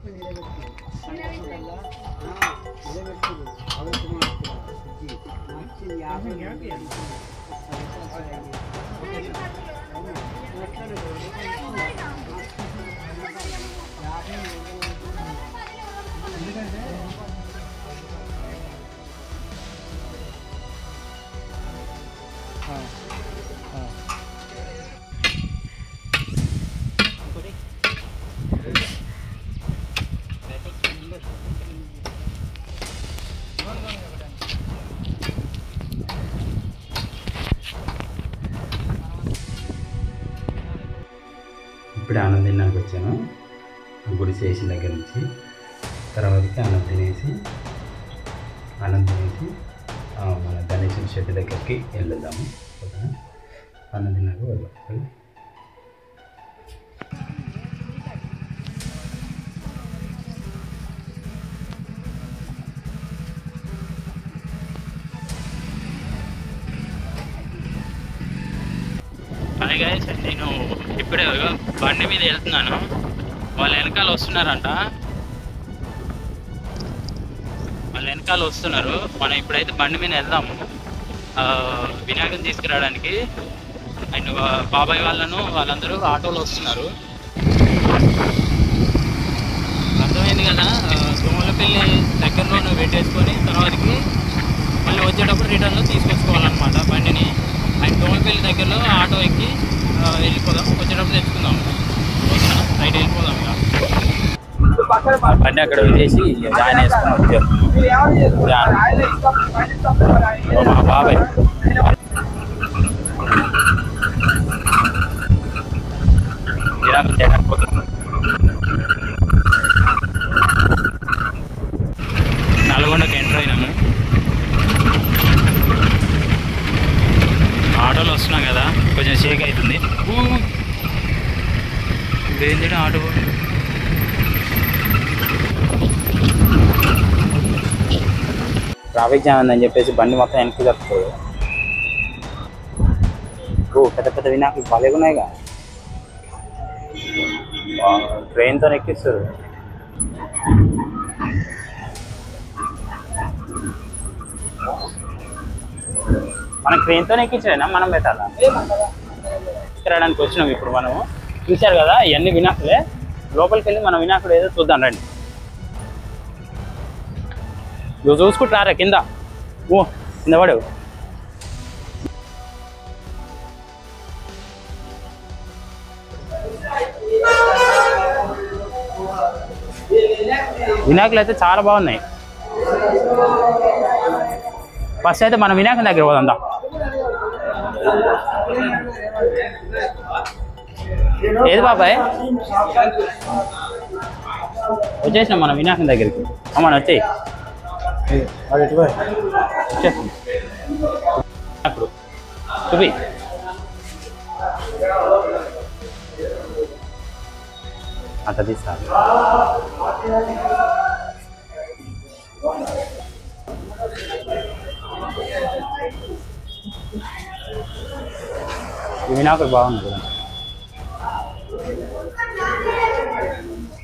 ఇప్పుడే అన్నం తిన్నాక వచ్చాను గుడి చేసిన దగ్గర నుంచి. తర్వాతకి అన్నం తినేసి మన గణేశుని షెడ్ దగ్గరికి వెళ్ళొద్దాము. అన్నం తిన్నాక వెళ్దాం. హాయ్ గైస్, నేను ఇప్పుడే బండి మీద వెళ్తున్నాను. వాళ్ళ వెనకాల వస్తున్నారు. మనం ఇప్పుడైతే బండి మీద వెళ్దాము వినాయకుని తీసుకురావడానికి. అండ్ బాబాయ్ వాళ్ళందరూ ఆటోలో వస్తున్నారు. అర్థమైంది కదా, సోములపల్లి దగ్గరలో పెట్టేసుకొని తర్వాతకి మళ్ళీ వచ్చేటప్పుడు రిటర్న్లో తీసుకొచ్చుకోవాలన్నమాట బండిని. అండ్ సోములపల్లి దగ్గరలో ఆటో ఎక్కి వెళ్ళిపోదాం. వచ్చేటప్పుడు తెచ్చుకుందాం. రైట్ వెళ్ళిపోదాం. ఇక బండి అక్కడ వదిలేసి జాయిన్ వేసుకున్నాం. మా బాబాయ్ నల్గొండకి ఎంటర్ అయినాము. ఆటోలో వస్తున్నాం కదా, కొంచెం షేక్ అవుతుంది. ఏంటి ఆటో ట్రాఫిక్ జామ్ ఉందని చెప్పేసి బండి మొత్తం వెనక్కి తప్పుతుంది. పెద్ద పెద్ద వినాయకులు బాగా ఉన్నాయిగా. ట్రైన్తో ఎక్కిస్తారు. మనం ట్రైన్తో ఎక్కించలేనా, మనం పెట్టాలా? తీసుకురావడానికి వచ్చినాం. ఇప్పుడు మనము చూశారు కదా, ఇవన్నీ వినాయకులే. లోపలికి వెళ్ళి మనం వినాయకుడు ఏదో చూద్దాం రండి. నువ్వు చూసుకుంటారా కింద కింద పడు. వినాయకులు అయితే చాలా బాగున్నాయి. ఫస్ట్ అయితే మనం వినాయకుని దగ్గర పోదాం. ఏది బాబాయ్, వచ్చేసినాం మనం వినాయకుని దగ్గరికి. అమ్మ వచ్చేయి. అప్పుడు చూపి. అంత తీస్తా. వినాయకుడు బాగుంది కదా,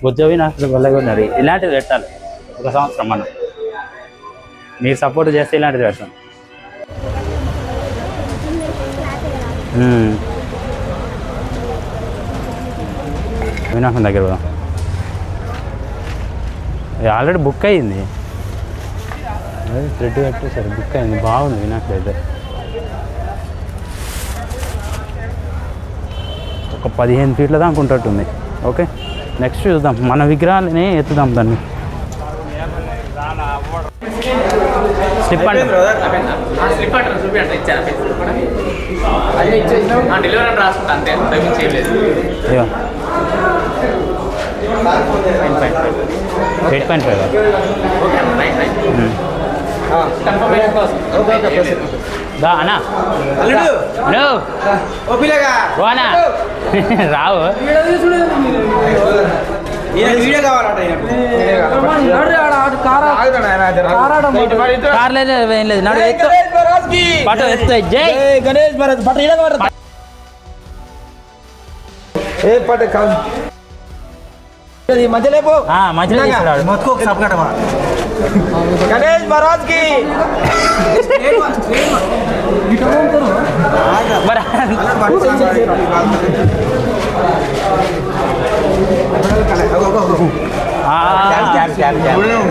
బుద్ధ వినాయకుడు వల్లగా ఉన్నారు. ఇలాంటివి పెట్టాలి ఒక సంవత్సరం. మనం మీరు సపోర్ట్ చేస్తే ఇలాంటిది పెడతాం. వినాయకుని దగ్గర పోదాం. ఆల్రెడీ బుక్ అయ్యింది. థ్రెడ్ కట్టేసారు, బుక్ అయింది. బాగుంది వినాయకుడు అయితే. ఒక 15 ఫీట్ల దాకా ఉంటట్టుంది. ఓకే, నెక్స్ట్ చూద్దాం. మన విగ్రహాలని ఎత్తుదాం దాన్ని. స్లిప్ అంటే రావు కార్లేదు ఏం లేదు. నాడు పాట ఎత్తుతాయి. జై గణేష్ మహారాజ్ పాట ఏ పాట కాదు. మధ్యలో తీసుకురాడు गणेश महाराज की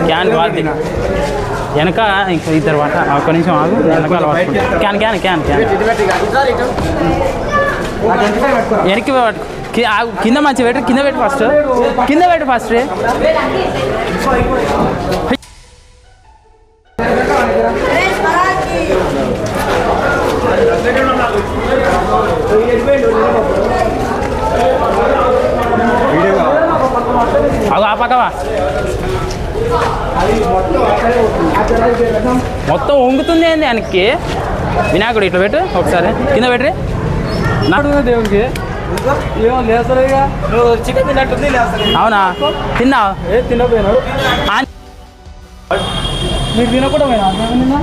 క్యాన్ వాడి వెనక ఇద్దరు వాట ఒక్క నిమిషం ఆగు వెనకాల క్యాన్ క్యాన్ క్యాన్ క్యాన్ వెనక్కి కింద మంచి పెట్టు కింద పెట్టు ఫస్ట్ కింద పెట్టు ఫస్ట్ అగో ఆ పక్కవా మొత్తం వంగుతుంది ఏంది వెనక్కి వినాయకుడు ఇట్లా పెట్టు ఒకసారి కింద పెట్టి నాడు దేవునికి ఏమో లేసరిగా నువ్వు చికెన్ తిన్నట్టుంది అవునా తిన్నావు ఏ తినపోయినాడు మీరు తినకుండా పోయినా నిన్న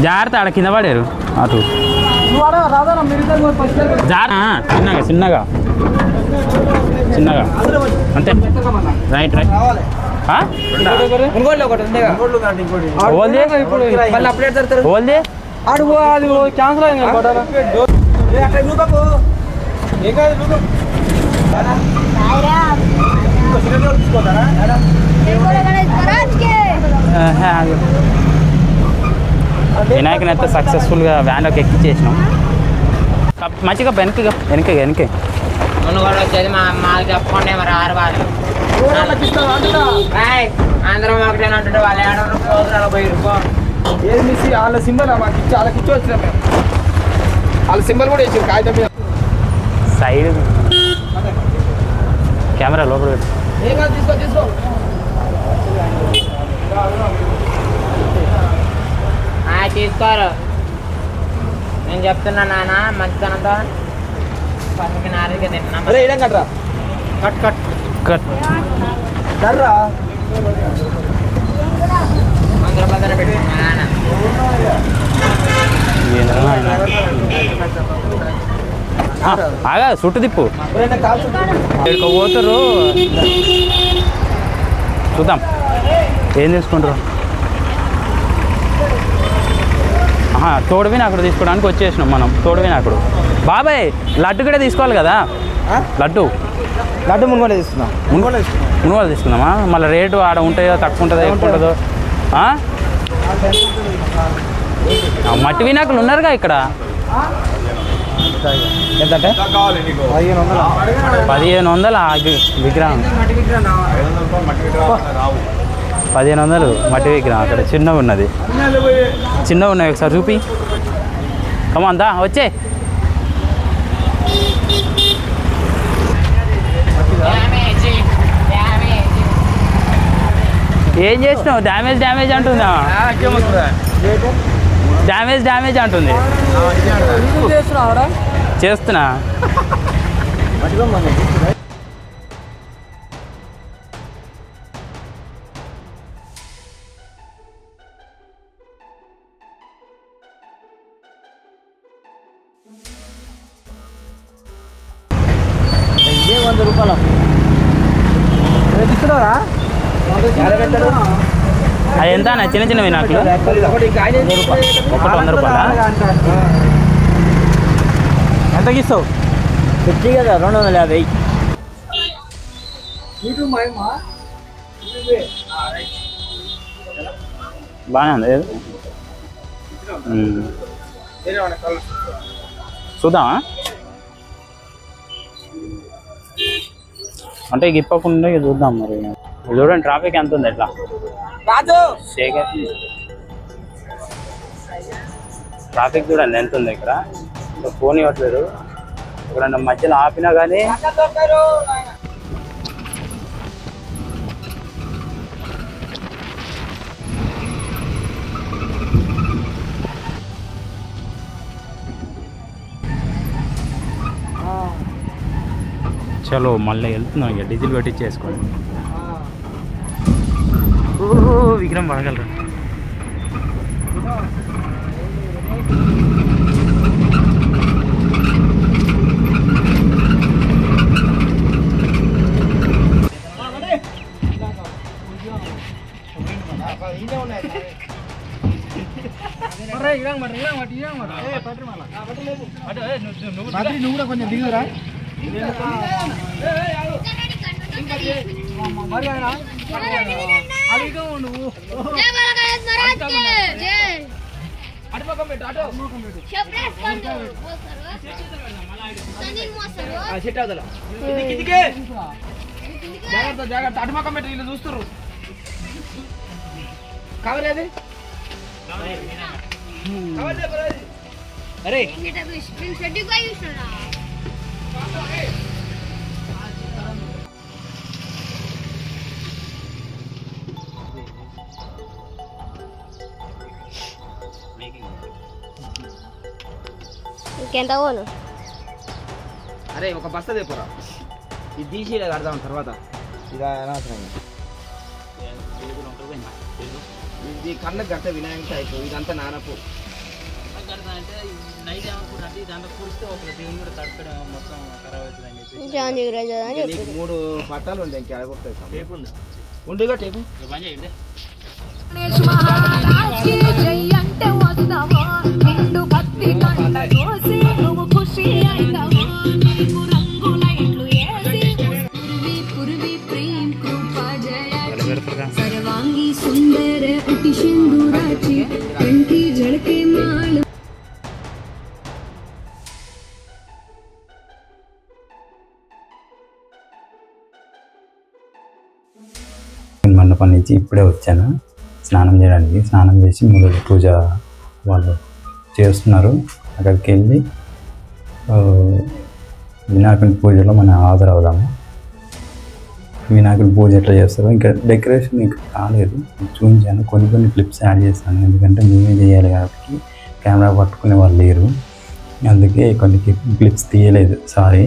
జాగ్రత్త ఆడ కింద పడారు అటు చిన్నగా చిన్నగా చిన్నగా అంతే రైట్ రైట్ అడుగు అది క్యాన్సల్ అయింది వినాయకుని అయితే సక్సెస్ఫుల్గా వ్యాన్లోకి ఎక్కించేసినాం మంచిగా వెనక వెనక వెనక వచ్చేది మా చెప్పుకోండి మరి 6 వాళ్ళు అందరం ఒకటేనా అంటుంటే వాళ్ళు 7 రూపాయలు ఏది మిస్ వాళ్ళ సింబల్ మాకు ఇచ్చి వాళ్ళకి ఇచ్చి వచ్చినాం మేము వాళ్ళ సింబల్ కూడా ఇచ్చారు కాగితం మీద సైడ్ కెమెరా లోపల ఏం కాదు తీసుకో తీసుకో తీసుకోరు నేను చెప్తున్నా నాన్న మంచితనంతో పనికి నాలుగు తిన్నా కట్రా కట్ కట్ కట్ కర్రా 100 రూపాయలు పెట్టి నాన్న ఆగా చుట్టు తిప్పు ఇక్కడికి పోతారు చూద్దాం ఏం తీసుకుంటారు తోడు వినాయకుడు తీసుకోవడానికి వచ్చేసినాం మనం తోడు వినాయకుడు బాబాయ్ లడ్డు కూడా తీసుకోవాలి కదా లడ్డు లడ్డు మునుగోలు తీసుకున్నాం మునుగోలు తీసుకుందామా మళ్ళీ రేటు ఆడ ఉంటాయో తక్కువ ఉంటుందో ఎక్కువ ఉంటుందో మట్టి వినాయకులు ఉన్నారుగా ఇక్కడ ఎంతంటే 1500 విగ్రహం 1500 మట్టి విగ్రహం అక్కడ చిన్నగా ఉన్నది చిన్నగా ఉన్నాయి ఒకసారి చూపి కమంతా వచ్చే ఏం చేసినావు డ్యామేజ్ డ్యామేజ్ అంటుందా డ్యామేజ్ డ్యామేజ్ అంటుంది చేస్తున్నా ఇదే 100 రూపాయలు తీసుకున్నారా అది ఎంత అన్న చిన్న చిన్న వినాయకులు ఒకటి 100 రూపాయలా ఎంతకి ఇస్తావు ఫిఫ్టీ కదా 250 బాగానే ఉంది చూద్దామా అంటే ఇప్పకుండా చూద్దాం మరి చూడండి ట్రాఫిక్ ఎంత ఉంది ఎట్లా శేఖర్ ట్రాఫిక్ చూడండి ఎంత ఉంది ఇక్కడ ఫోన్ ఇవ్వట్లేదు ఇక్కడ మధ్యలో ఆపినా కానీ చలో మళ్ళీ వెళ్తున్నాం ఇక డీజిల్ పెట్టించేసుకోండి విగ్రహం పడగలరు నువ్వు కూడా కొంచెం దిగురా జాగ్రత్త జాగ్రత్త అటుమకం పెట్టి వీళ్ళు చూస్తున్నారు కావలేదు అరే ఇంకెంత పోను అరే ఒక బస్తా తెప్పురా ఇది తీసి కడదాం తర్వాత ఇక అనవసరంగా ఇది కళ్ళకు గట్ట వినాయక అయిపోయి ఇదంతా నానపు మూడు పట్టాలు ఉండే ఇంకా అడగొస్తాయి ఉండుగా టేపు सर्वांगी सुंदर अति सिंदूराची कंठी झळके माळ మండపం నుంచి ఇప్పుడే వచ్చాను స్నానం చేయడానికి. స్నానం చేసి మొదటి పూజ వాళ్ళు చేస్తున్నారు. అక్కడికి వెళ్ళి వినాయకుని పూజలో మనం హాజరవుదాము. వినాయకుని పూజ ఎట్లా చేస్తారో ఇంకా డెకరేషన్ ఇంకా కాలేదు, చూపించాను. కొన్ని క్లిప్స్ యాడ్ చేస్తాను, ఎందుకంటే మేమే చేయాలి కాబట్టి కెమెరా పట్టుకునే వాళ్ళు లేరు, అందుకే కొన్ని క్లిప్స్ తీయలేదు, సారీ.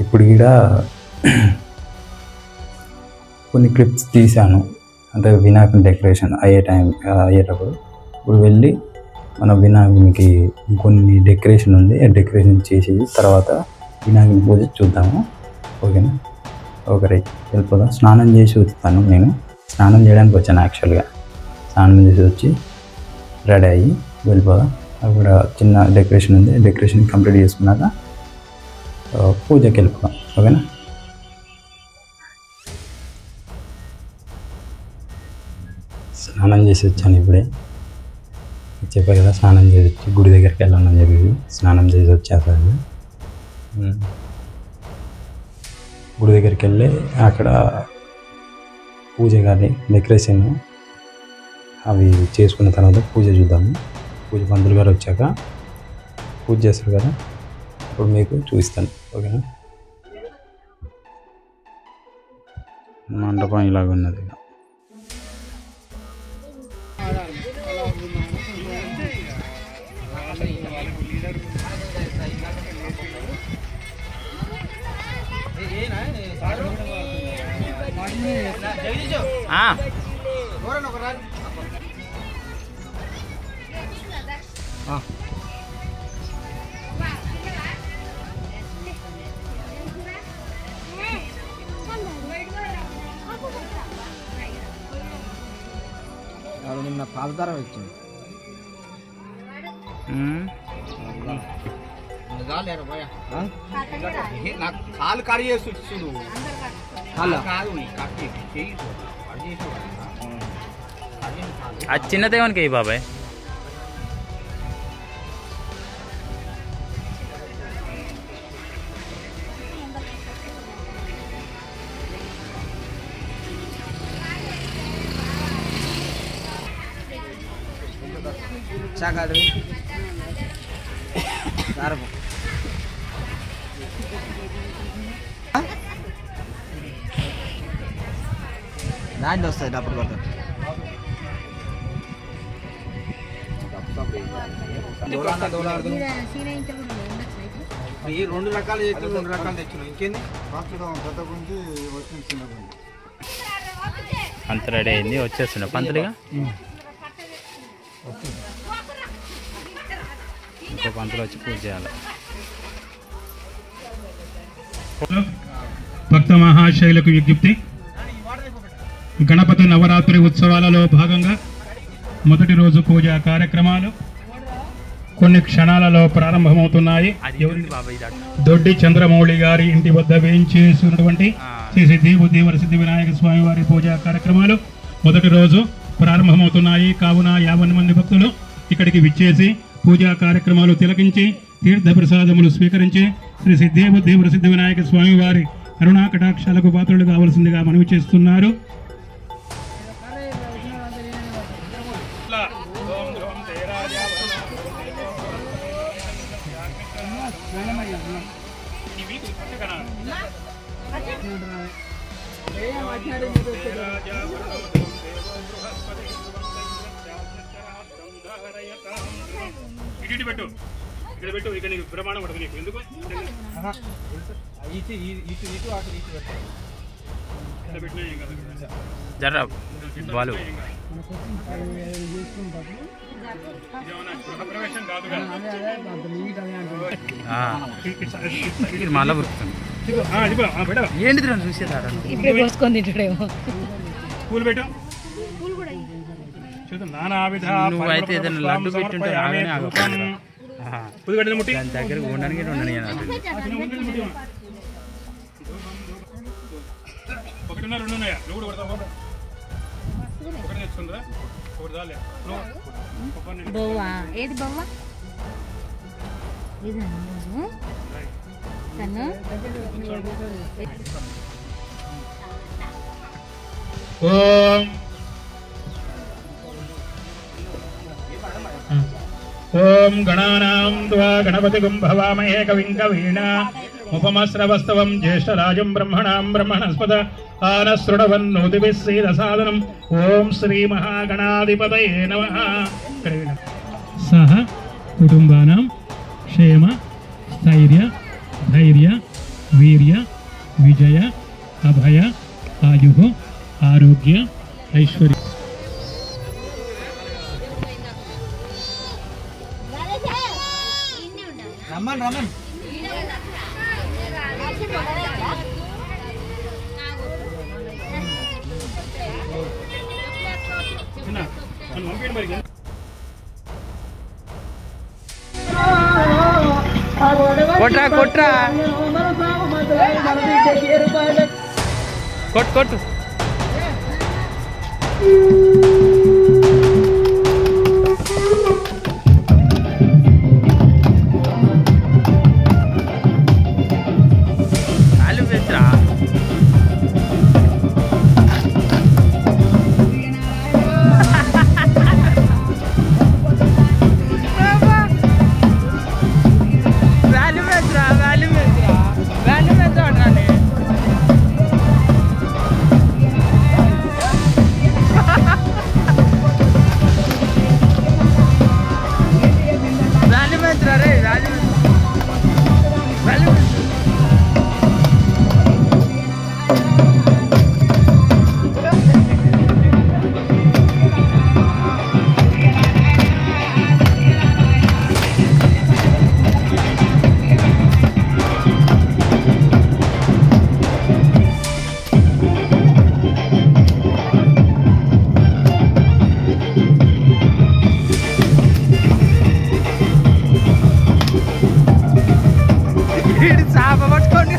ఇప్పుడు కూడా కొన్ని క్లిప్స్ తీశాను, అంటే వినాయకుని డెకరేషన్ అయ్యేటప్పుడు. ఇప్పుడు వెళ్ళి మన వినాయకునికి కొన్ని డెకరేషన్ ఉంది, ఆ డెకరేషన్ చేసి తర్వాత వినాయకుని పూజ చూద్దాము. ఓకేనా? ఓకే, రైట్, వెళ్ళిపోదాం. స్నానం చేసి వస్తాను. నేను స్నానం చేయడానికి వచ్చాను యాక్చువల్గా. స్నానం చేసి వచ్చి రెడీ అయ్యి వెళ్ళిపోదాం. అక్కడ చిన్న డెకరేషన్ ఉంది, డెకరేషన్ కంప్లీట్ చేసుకున్నాక పూజకి వెళ్ళిపోదాం. ఓకేనా? స్నానం చేసి వచ్చాను ఇప్పుడే, చెప్పారు కదా. స్నానం చేసి వచ్చి గుడి దగ్గరికి వెళ్ళాలని చెప్పి స్నానం చేసి వచ్చాక గుడి దగ్గరికి వెళ్ళి అక్కడ పూజ కానీ డెకరేషన్ అవి చేసుకున్న తర్వాత పూజ చూద్దాము. పూజ పంతులు గారు వచ్చాక పూజ చేస్తారు కదా, అప్పుడు మీకు చూపిస్తాను. ఓకేనా? మండపం ఇలాగ ఉన్నది. నిన్న పాలదారం వచ్చింది నాకు కాలు కడి చేస్తూ అది చిన్నదేవానికి బాబాయ్. చాకాడు కారపు దాంట్లో వస్తుంది డబ్బులు కొడతాడు. ఈ 2 రకాలు చేసి 2 రకాలు తెచ్చిన ఇంకేంది అంత రెడీ అయింది, వచ్చేస్తున్నా పంతులుగా. ఇంకో పంతులు వచ్చి పూజ చేయాలి. భక్త మహాశైలకు విజ్ఞప్తి, గణపతి నవరాత్రి ఉత్సవాలలో భాగంగా మొదటి రోజు పూజా కార్యక్రమాలు కొన్ని క్షణాలలో ప్రారంభమవుతున్నాయి. దొడ్డి చంద్రమౌళి గారి ఇంటి వద్ద వేయించేసినటువంటి శ్రీ సిద్ధి బుద్ధి వరసిద్ధి వినాయక స్వామి వారి పూజా కార్యక్రమాలు మొదటి రోజు ప్రారంభమవుతున్నాయి. కావున 50 మంది భక్తులు ఇక్కడికి విచ్చేసి పూజా కార్యక్రమాలు తిలకించి తీర్థ ప్రసాదములు స్వీకరించి శ్రీ సిద్ధి బుద్ధి వరసిద్ధి వినాయక స్వామి వారి కరుణా కటాక్షాలకు పాత్రలు కావలసిందిగా మనవి చేస్తున్నారు. ఇక్కడ పెట్టు, ఇక్కడ నీకు ప్రమాణం పడదు. నీకు ఎందుకు జర్రా వాళ్ళు ప్రవేశం కాదు కదా. మళ్ళా పురుకుతుంది. ఏంటిది చూసేదారా పూలు పెట్టు. నువ్వైతే ఏదైనా లడ్డు పెట్టుంటే దాని దగ్గర ఉండడానికి ఉండని ఒకటిన్నర 2 ఉన్నాయా? నువ్వు కూడా కొడతావు. ఒకటి తెచ్చుకుందా? ఒకటి దాలే. ఏది బొమ్మ ఓం గణానాం త్వా గణపతిగం భవామహే కవిం కవీనా ఉపమస్రవస్తవం జ్యేష్ఠరాజం బ్రహ్మణాం బ్రహ్మణస్పద ఆనశృణవన్నోతిభిः సీదసాదనం. ఓం శ్రీ మహాగణాధిపతయే నమః. సహ కుటుంబానాం క్షేమ స్థైర్య ధైర్య వీర్య విజయ అభయ ఆయు ఆరోగ్య ఐశ్వర్య. కొట్రా కొట్రా కొట్టు ఆలు పెట్రా. చాప పట్టుకోండి.